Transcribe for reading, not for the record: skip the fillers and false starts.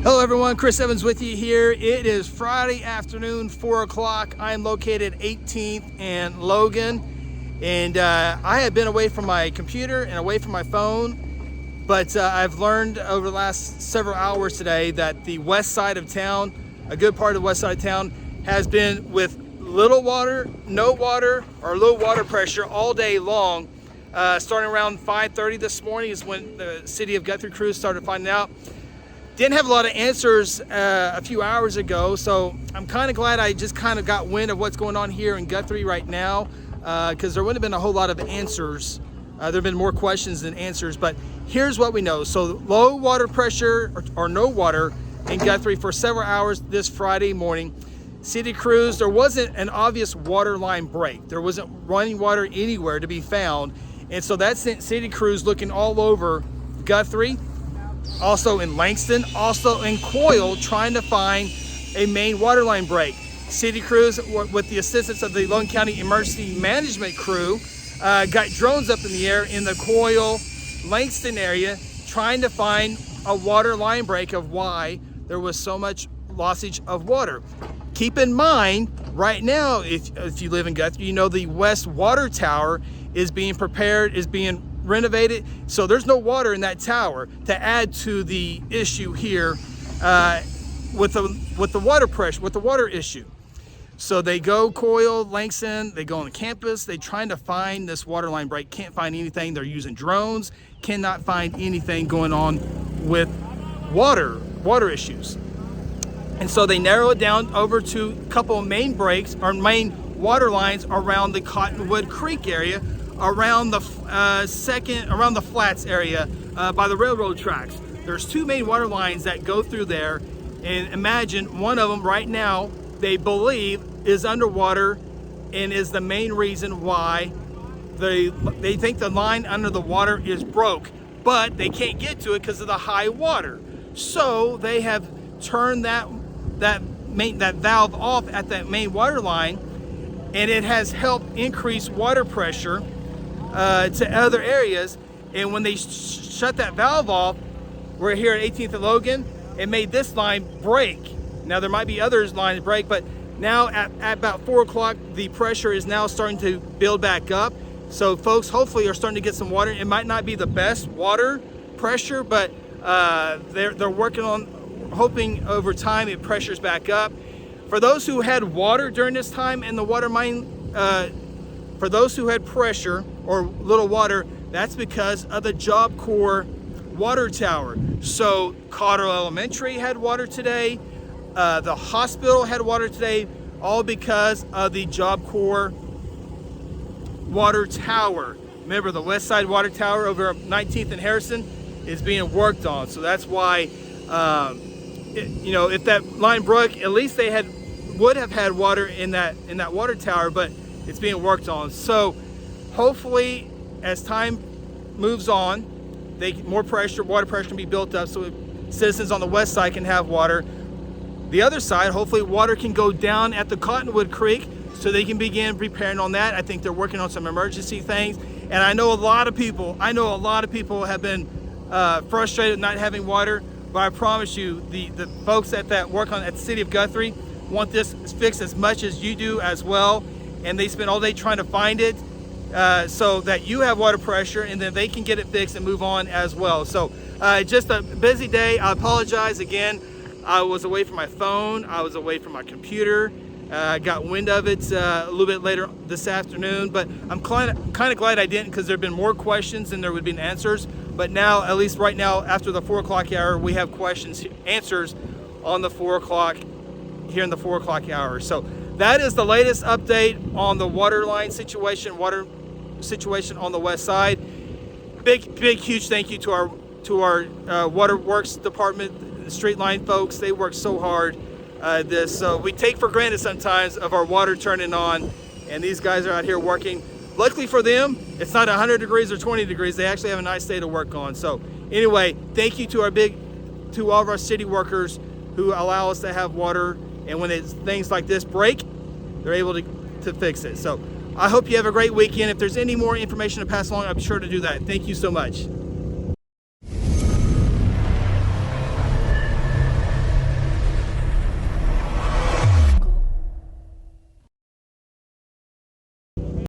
Hello everyone, Chris Evans with you here. It is Friday afternoon, 4 o'clock. I'm located 18th and Logan, and I have been away from my computer and away from my phone, but I've learned over the last several hours today that the west side of town, a good part of the west side of town, has been with little water, no water, or low water pressure all day long. Starting around 5:30 this morning is when the city of Guthrie crews started finding out. Didn't have a lot of answers a few hours ago, so I'm kind of glad I just kind of got wind of what's going on here in Guthrie right now, because there wouldn't have been a whole lot of answers. There have been more questions than answers, but here's what we know. So low water pressure or no water in Guthrie for several hours this Friday morning. City crews, there wasn't an obvious water line break. There wasn't running water anywhere to be found, and so that sent city crews looking all over Guthrie, also in Langston, also in Coyle, trying to find a main water line break. City crews, with the assistance of the Logan County Emergency Management crew, got drones up in the air in the Coyle, Langston area, trying to find a water line break of why there was so much lossage of water. Keep in mind, right now, if you live in Guthrie, you know the West Water Tower is being prepared, is being renovated, so there's no water in that tower, to add to the issue here with the water pressure, with the water issue. So they go Coyle, Langston, they go on campus, they trying to find this water line break, can't find anything. They're using drones, cannot find anything going on with water issues. And so they narrow it down over to a couple of main breaks or main water lines around the Cottonwood Creek area, around the around the flats area by the railroad tracks. There's two main water lines that go through there, and imagine one of them right now they believe is underwater and is the main reason why they think the line under the water is broke, but they can't get to it because of the high water. So they have turned that valve off at that main water line, and it has helped increase water pressure to other areas. And when they shut that valve off, we're here at 18th and Logan, it made this line break. Now there might be others lines break, but now at about 4 o'clock, the pressure is now starting to build back up. So folks hopefully are starting to get some water. It might not be the best water pressure, but they're working on hoping over time it pressures back up. For those who had water during this time in the water mine, for those who had pressure or little water, that's because of the Job Corps water tower. So Cotterell Elementary had water today, the hospital had water today, all because of the Job Corps water tower. Remember, the west side water tower over 19th and Harrison is being worked on. So that's why, you know, if that line broke, at least they would have had water in that water tower, but it's being worked on. So hopefully as time moves on, more pressure, water pressure can be built up so citizens on the west side can have water. The other side, hopefully water can go down at the Cottonwood Creek so they can begin preparing on that. I think they're working on some emergency things. And I know a lot of people have been frustrated not having water, but I promise you, the folks that work at the city of Guthrie want this fixed as much as you do as well. And they spend all day trying to find it so that you have water pressure, and then they can get it fixed and move on as well. So just a busy day. I apologize again. I was away from my phone. I was away from my computer. I got wind of it a little bit later this afternoon, but I'm kind of glad I didn't, because there have been more questions than there would have been answers. But now, at least right now, after the 4 o'clock hour, we have answers on the 4 o'clock, here in the 4 o'clock hour. So that is the latest update on the water situation on the west side. Big, huge thank you to our water works department, the street line folks. They work so hard. So we take for granted sometimes of our water turning on, and these guys are out here working. Luckily for them, it's not 100 degrees or 20 degrees. They actually have a nice day to work on. So anyway, thank you to all of our city workers who allow us to have water, and when things like this break, they're able to fix it. So I hope you have a great weekend. If there's any more information to pass along, I'm sure to do that. Thank you so much.